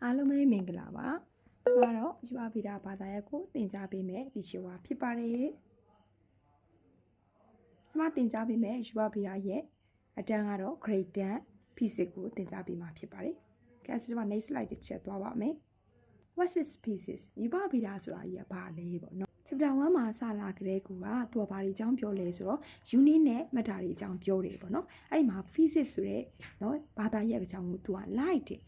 အားလုံးပဲမင်္ဂလာပါကျမတော့ယူအဗီဒါဘာသာရပ်ကိုသင်ကြားပေးမယ်ဒီရှိဝါဖြစ်ပါတယ်ကျမသင်ကြားပေးမယ်ယူအဗီဒါရဲ့အတန်းကတော့ grade 10 physics ကိုသင်ကြားပေးမှာဖြစ်ပါတယ်ကဲဆိုကျမ next slide တစ်ချက်သွားပါမယ် what is physics ယူအဗီဒါဆိုတာကြီးကဘာလဲပေါ့နော်chapter 1မှာစလာကြတဲ့ကူကသူကဘာတွေအကြောင်းပြောလဲဆိုတော့ unit နဲ့ matter တွေအကြောင်းပြောတယ်ပေါ့နော်အဲ့ဒီမှာ physics ဆိုတဲ့နော်ဘာသာရပ်အကြောင်းကိုသူက like တယ်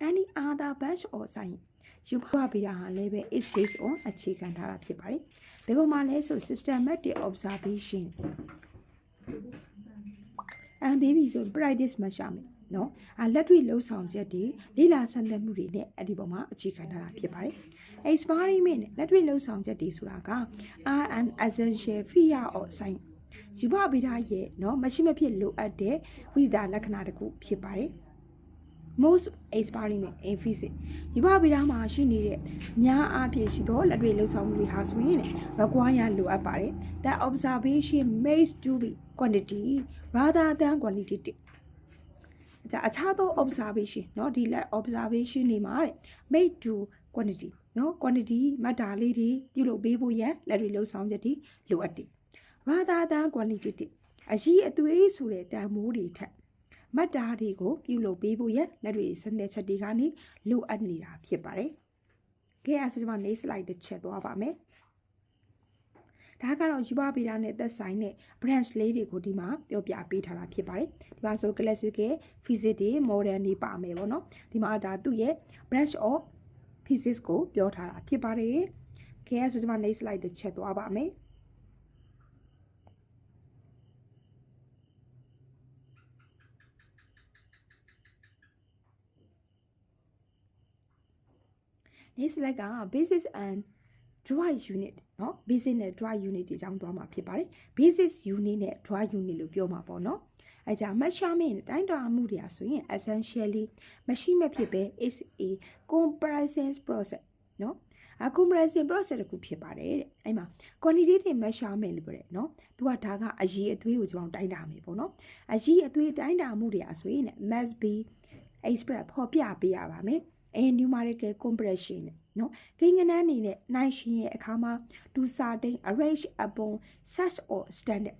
any other branch or science ယူဖတ်ပြီးတာဟာလည်းပဲ is based on အခြေခံထားတာဖြစ်ပါတယ်။ဘယ်ပုံမှာလဲဆို systematic observation and baby ဆို practice မှရှာမယ်နော်။လက်တွေ့လှုပ်ဆောင်ချက်တွေလေ့လာစမ်းသပ်မှုတွေနဲ့အဲ့ဒီပုံမှာအခြေခံထားတာဖြစ်ပါတယ်။ experiment နဲ့လက်တွေ့လှုပ်ဆောင်ချက်တွေဆိုတာက are an essential feature of science ယူဖတ်ပြီးတာရဲ့နော်မရှိမဖြစ်လိုအပ်တဲ့ဝိသလက္ခဏာတစ်ခုဖြစ်ပါတယ်။ most experiment in physics ယူပဗီဒါမှာရှိနေတဲ့များအားဖြင့်ရှိသောလက်တွေ့လှုပ်ဆောင်မှုတွေဟာဆိုရင်require လိုအပ်ပါတယ် that observation makes to be quantity rather than qualitative အခြားသော observation เนาะဒီ observation တွေမှာ make to quantity เนาะ quantity မတ်တာလေးတွေပြုလုပ်ပေးဖို့ရန်လက်တွေ့လှုပ်ဆောင်ချက်တွေလိုအပ်တယ် rather than qualitative အရေးအသွေးဆိုတဲ့တန်ဖိုးတွေထက်မတ်တာတွေကိုပြုလုပ်ပေးဖို့ရလက်တွေစတဲ့ချက်တွေကနေလိုအပ်နေတာဖြစ်ပါတယ်။ကဲအဲ့ဆိုကျွန်မ next slide တစ်ချက်သွားပါမယ်။ဒါကတော့ယူပဗီဒါနဲ့သက်ဆိုင်တဲ့ branch လေးတွေကိုဒီမှာပြောပြပေးထားတာဖြစ်ပါတယ်။ဒီမှာဆို classical physics တွေ modern တွေပါမယ်ပေါ့နော်။ဒီမှာဒါသူ့ရဲ့ branch of physics ကိုပြောထားတာဖြစ်ပါတယ်။ကဲအဲ့ဆိုကျွန်မ next slide တစ်ချက်သွားပါမယ်။ next slide က basis and dry unit เนาะ basis နဲ့ dry unit တွေအကြောင်းသွားမှာဖြစ်ပါတယ် basis unit နဲ့ dry unit လို့ပြောမှာပေါ့เนาะအဲကြောင့် measurement တိုင်းတာမှုတွေဆိုရင် essentially မရှိမဖြစ်ပဲ is a comparison process เนาะcomparison process တခုဖြစ်ပါတယ်တဲ့အဲ့မှာ quantitative measurement လို့ပြောတယ်เนาะသူကဒါကအရေးအသွေးကိုကျွန်တော်တိုင်းတာမယ်ပေါ့เนาะအရေးအသွေးတိုင်းတာမှုတွေဆိုရင် must be express ဖော်ပြပေးရပါမယ်numerical compression နော်ကိန်းဂဏန်းအနေနဲ့နိုင်ရှင်ရဲ့အခါမှာ to certain arrange upon such or standard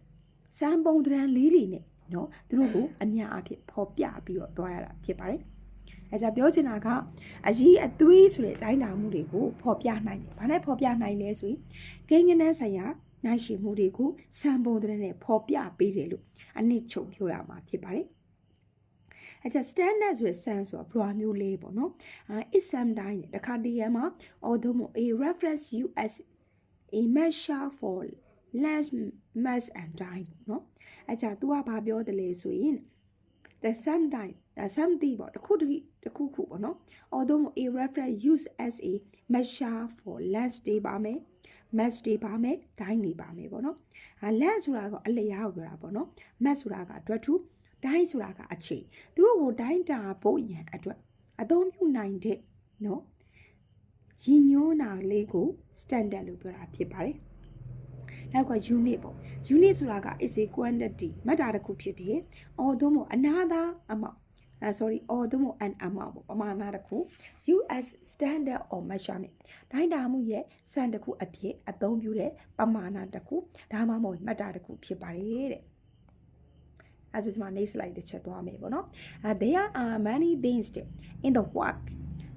စံပုံသဏ္ဍာန်လေးတွေနဲ့နော်သူတို့ကိုအများအပြားဖော်ပြပြီးတော့သွားရတာဖြစ်ပါတယ်အဲကြပြောချင်တာကအရေးအသွေးဆိုတဲ့တိုင်းတာမှုတွေကိုဖော်ပြနိုင်တယ်ဘာနဲ့ဖော်ပြနိုင်လဲဆိုရင်ကိန်းဂဏန်းဆိုင်ရာနိုင်ရှင်မှုတွေကိုစံပုံသဏ္ဍာန်နဲ့ဖော်ပြပေးတယ်လို့အနည်းချုပ်ပြောရမှာဖြစ်ပါတယ်အဲကြ standard ဆိုတဲ့ sense ဆိုတာဘယ်လိုမျိုးလဲပေါ့နော်it's sometimes တခါတည်းမှာ although a reference use as a measure for length mass and time နော်အဲကြ तू ကဘာပြောတယ်လဲဆိုရင် the sometimes something ပေါ့တခုပေါ့နော် although a reference use as a measure for length တွေပါမယ် mass တွေပါမယ် time တွေပါမယ်ပေါ့နော်length ဆိုတာကအလျားကိုပြောတာပေါ့နော် mass ဆိုတာကအတွက်ထုတိုင်းဆိုတာကအချိန်သူတို့ကိုတိုင်းတာဖို့ရန်အတွက်အသုံးပြုနိုင်တဲ့နော်ရည်ညွှန်းတာလေးကို standard လို့ပြောတာဖြစ်ပါတယ်။နောက်က unit ပေါ့ unit ဆိုတာက is a quantity မတ်တာတစ်ခုဖြစ်တယ်။ although အနာသာအမောက်although an amount ပေါ့ပမာဏတစ်ခု US standard or measurement တိုင်းတာမှုရဲ့စံတစ်ခုအဖြစ်အသုံးပြုတဲ့ပမာဏတစ်ခုဒါမှမဟုတ်မတ်တာတစ်ခုဖြစ်ပါတယ်တဲ့။အဲ့ဆိုကျွန်မ next slide တစ်ချက်သွားမယ်ပေါ့နော် there are many things in the world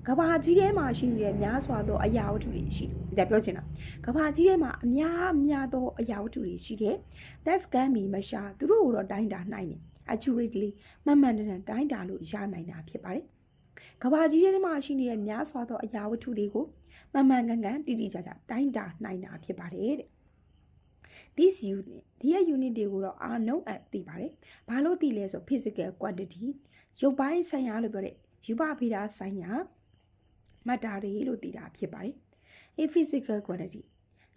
ကဘာကြီးထဲမှာရှိနေတဲ့များစွာသောအရာဝတ္ထုတွေရှိတယ်ဒါပြောချင်တာကဘာကြီးထဲမှာအများသောအရာဝတ္ထုတွေရှိတယ် that can be measured သူတို့ကိုတော့တိုင်းတာနိုင်တယ် accurately မှန်မှန်တန်တိုင်းတာလို့ရနိုင်တာဖြစ်ပါတယ်ကဘာကြီးထဲမှာရှိနေတဲ့များစွာသောအရာဝတ္ထုတွေကိုမှန်မှန်ကန်ကန်တိတိကျကျတိုင်းတာနိုင်တာဖြစ်ပါတယ်တဲ့this unit ဒီ unit တွေကိုတော့အားလုံးအသိပါတယ်။ဘာလို့သိလဲဆို physical quantity ရုပ်ပိုင်းဆိုင်ရာလို့ပြောတဲ့ယူပဗေဒဆိုင်ရာမတ္တာတွေလို့သိတာဖြစ်ပါတယ်။ a physical quantity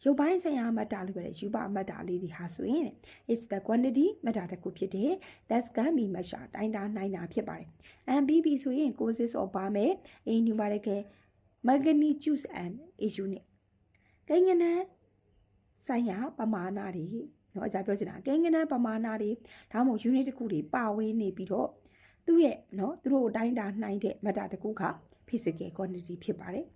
ရုပ်ပိုင်းဆိုင်ရာမတ္တာလို့ပြောတဲ့ယူပမတ္တာလေးတွေဟာဆိုရင် it's the quantity မတ္တာတစ်ခုဖြစ်တယ် that can be measured တိုင်းတာနိုင်တာဖြစ်ပါတယ်။ MBB ဆိုရင် consists of ပါမယ် a numerical magnitude and a unit ကိန်းဂဏန်းဆိုင်ရာပမာဏတွေเนาะအကြပြောချင်တာကိန်းဂဏန်းပမာဏတွေဒါမှမဟုတ် unit တစ်ခုတွေပါဝင်နေပြီးတော့သူ့ရဲ့เนาะသူတို့တိုင်းတာနိုင်တဲ့မတ္တာတစ်ခုက physical quantity ဖြစ်ပါတယ်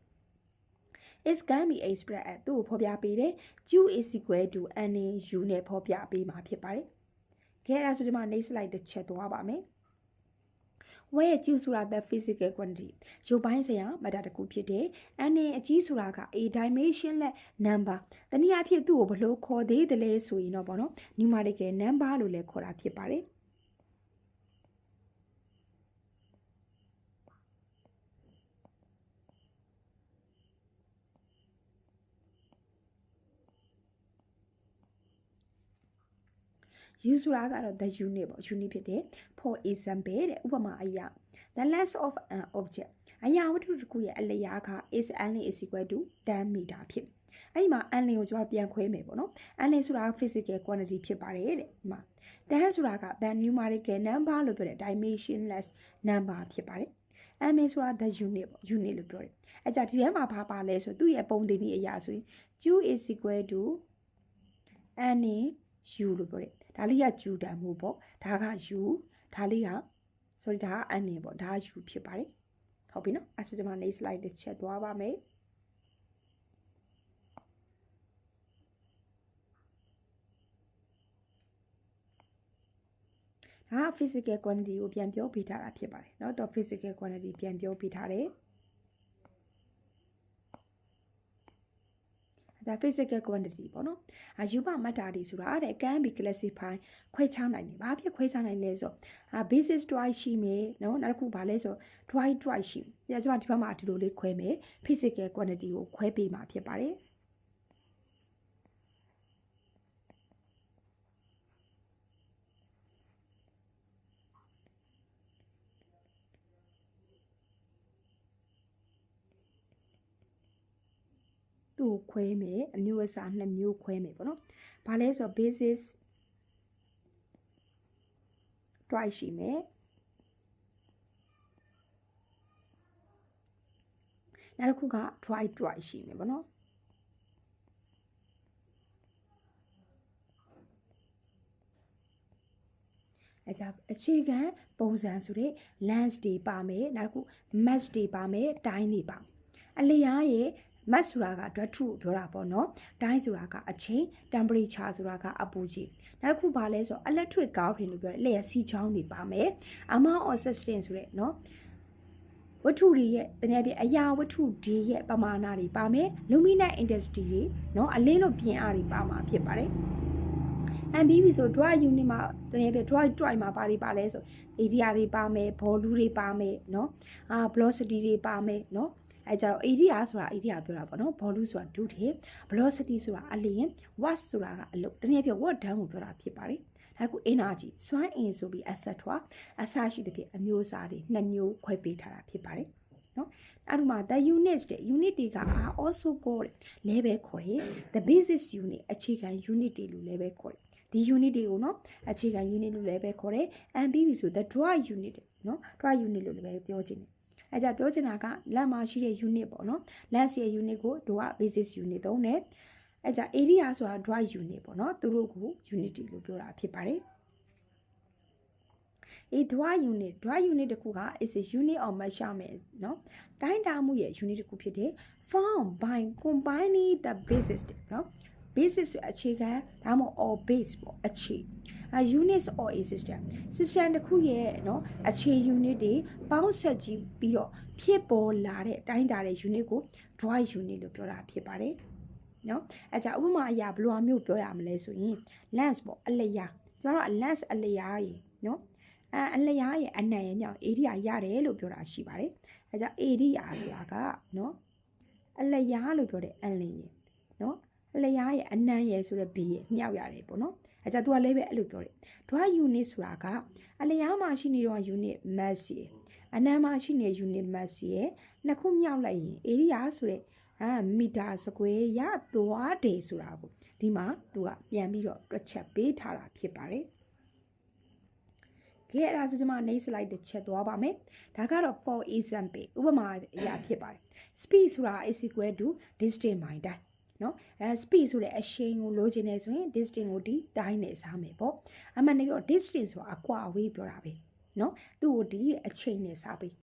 is can be expressed as သူ့ကိုဖော်ပြပေးတယ် q is equal to n u နဲ့ဖော်ပြပေးမှာဖြစ်ပါတယ်ခဲအဲ့ဒါဆိုဒီမှာ next slide တစ်ချက်သွားပါမယ်ဝဲရဲ့ကျူဆိုတာ the physical quantity ရုပ်ပိုင်းဆိုင်ရာမတ္တတစ်ခုဖြစ်တယ်။ n အကြီးဆိုတာက a dimensionless number တနည်းအားဖြင့်သူ့ကိုဘယ်လိုခေါ်သေးတယ်လဲဆိုရင်တော့ဗောနော် numerical number လို့လည်းခေါ်တာဖြစ်ပါတယ်U ဆိုတာကတော့ the unit ပေါ့ unit ဖြစ်တယ် for example တဲ့ဥပမာအရာ the length of an object အရာဝတ္ထုတစ်ခုရဲ့အလျားက is n is equal to 10 meter ဖြစ်အဲ့ဒီမှာ n ကိုကျွန်တော်ပြန်ခွဲမယ်ပေါ့နော် n ဆိုတာ physical quantity ဖြစ်ပါတယ်တဲ့ဒီမှာ 10 ဆိုတာက the numerical number လို့ပြောတဲ့ dimensionless number ဖြစ်ပါတယ် m ဆိုတာ the unit ပေါ့ unit လို့ပြောတယ်အဲ့ကြဒီထဲမှာဘာပါလဲဆိုသူ့ရဲ့ပုံသဏ္ဍာန်အရာဆိုရင် q is equal to n u လို့ပြောတယ်ဒါလေးက q တန်မှုပေါ့ဒါက u ဒါလေးက sorry ဒါက n ပေါ့ဒါက u ဖြစ်ပါတယ်ဟုတ်ပြီနော်အဲ့ဆိုကျွန်မ next slide တစ်ချက်သွားပါမယ်ဒါက physical quantity ကိုပြန်ပြောပေးထားတာဖြစ်ပါတယ်เนาะတော့ physical quantity ပြန်ပြောပေးထားတယ်ဒါ physical quantity ပေါ့နော်။ယူပမတ္တာတွေဆိုတာတဲ့ can be classified ခွဲခြားနိုင်တယ်။ဘာဖြစ်ခွဲခြားနိုင်လဲဆိုbasis twice ရှိမယ်နော်။နောက်တစ်ခုဘာလဲဆို twice ရှိမယ်။ကျွန်မဒီဘက်မှာဒီလိုလေးခွဲမယ် physical quantity ကိုခွဲပေးမှာဖြစ်ပါတယ်။သူ့ခွဲမယ်အမျိုးအစား2မျိုးခွဲမယ်ပေါ့နော်။ဘာလဲဆို basis twice ရှိမယ်။နောက်တစ်ခုက twice ရှိမယ်ပေါ့နော်။အဲကြအခြေခံပုံစံဆိုတဲ့ lens တွေပါမယ်နောက်တစ်ခု mass တွေပါမယ်တိုင်းတွေပါအလျားရဲ့ mass ဆိုတာကဓာတ်ထုကိုပြောတာပေါ့နော်တိုင်းဆိုတာကအချိန် temperature ဆိုတာကအပူချိန်နောက်တစ်ခုပါလဲဆို electric current လို့ပြောတယ်လျှက်စီးချောင်းတွေပါမယ် amount of substance ဆိုတဲ့နော်ဝတ္ထုတွေရဲ့တနည်းအားဖြင့်အရာဝတ္ထုတွေရဲ့ပမာဏတွေပါမယ် luminous intensity တွေနော်အလင်းလို့ပြင်အားတွေပါမှာဖြစ်ပါတယ်MBB ဆို dry unit မှာတကယ်ပြ dry မှာပါလဲဆို area တွေပါမယ် volume တွေပါမယ်เนาะvelocity တွေပါမယ်เนาะအဲကြတော့ area ဆိုတာ area ပြောတာပေါ့เนาะ volume ဆိုတာဒုတယ် velocity ဆိုတာအလျင် watt ဆိုတာကအလုပ်တကယ်ပြ watt done ကိုပြောတာဖြစ်ပါတယ်ဒါက energy စွမ်းအင်ဆိုပြီး etc အစရှိတဲ့ဖြစ်အမျိုးအစားတွေ2မျိုးခွဲပေးထားတာဖြစ်ပါတယ်เนาะအဲ့ဒီမှာ the units တဲ့ unit တွေက are also called level ခေါ်တယ် the basis unit အခြေခံ unit တွေလို့လည်းပဲခေါ်တယ်ဒီ unit တွေကိုနော်အခြေခံ unit လို့လည်းပဲခေါ်တယ် MBB ဆို the dry unit နော် dry unit လို့လည်းပြောချင်တယ်အဲကြပြောချင်တာကလက်မှာရှိတဲ့ unit ပေါ့နော်လက်ရှိရဲ့ unit ကိုတို့က basis unit သုံးတယ်အဲကြ area ဆိုတာ dry unit ပေါ့နော်သူတို့ကို unit လို့ပြောတာဖြစ်ပါတယ်dry unit တခုက is a unit of measurement နော်တိုင်းတာမှုရဲ့ unit တခုဖြစ်တယ် found by combining the basis နော်basis ဆိုအခြေခံဒါမှမဟုတ် or base ပေါ့အခြေunits or a system တစ်ခုရဲ့เนาะအခြေ unit တွေပေါင်းဆက်ကြည့်ပြီးတော့ဖြစ်ပေါ်လာတဲ့တိုင်းတာတဲ့ unit ကို dry unit လို့ပြောတာဖြစ်ပါတယ်เนาะအဲကြဥပမာအရာဘယ်လိုမျိုးပြောရမလဲဆိုရင် lens ပေါ့အလျာကျွန်တော်တို့ lens အလျာရေเนาะအလျာရဲ့အနံ့ရဲ့မြောက် area ရတယ်လို့ပြောတာရှိပါတယ်အဲကြ area ဆိုတာကเนาะအလျာလို့ပြောတဲ့အလင်းရေเนาะအလျားရဲ့အနံ့ရဲ့ဆိုတဲ့ b ရဲ့မြောက်ရတယ်ပေါ့နော်အဲကြသူကလည်းပဲအဲ့လိုပြောတယ် dry unit ဆိုတာကအလျားမှာရှိနေတော့ unit mass ရဲ့အနံ့မှာရှိနေ unit mass ရဲ့နှစ်ခုမြောက်လိုက်ရင် area ဆိုတဲ့မီတာစကွဲရသွားတယ်ဆိုတာကိုဒီမှာသူကပြန်ပြီးတော့တွက်ချက်ပေးထားတာဖြစ်ပါတယ်ကဲအဲ့ဒါဆိုကျွန်မ next slide တစ်ချက်သွားပါမယ်ဒါကတော့ for example ဥပမာအရာဖြစ်ပါတယ် speed ဆိုတာ is equal to distance by timeနော်speed ဆိုတဲ့အရှိန်ကိုလိုချင်နေဆိုရင် distance ကိုဒီတိုင်းနဲ့စားမယ်ပေါ့အမှန်တကယ်တော့ distance ဆိုတာအကွာအဝေးပြောတာပဲနော်သူ့ကိုဒီအချိန်နဲ့စားပေး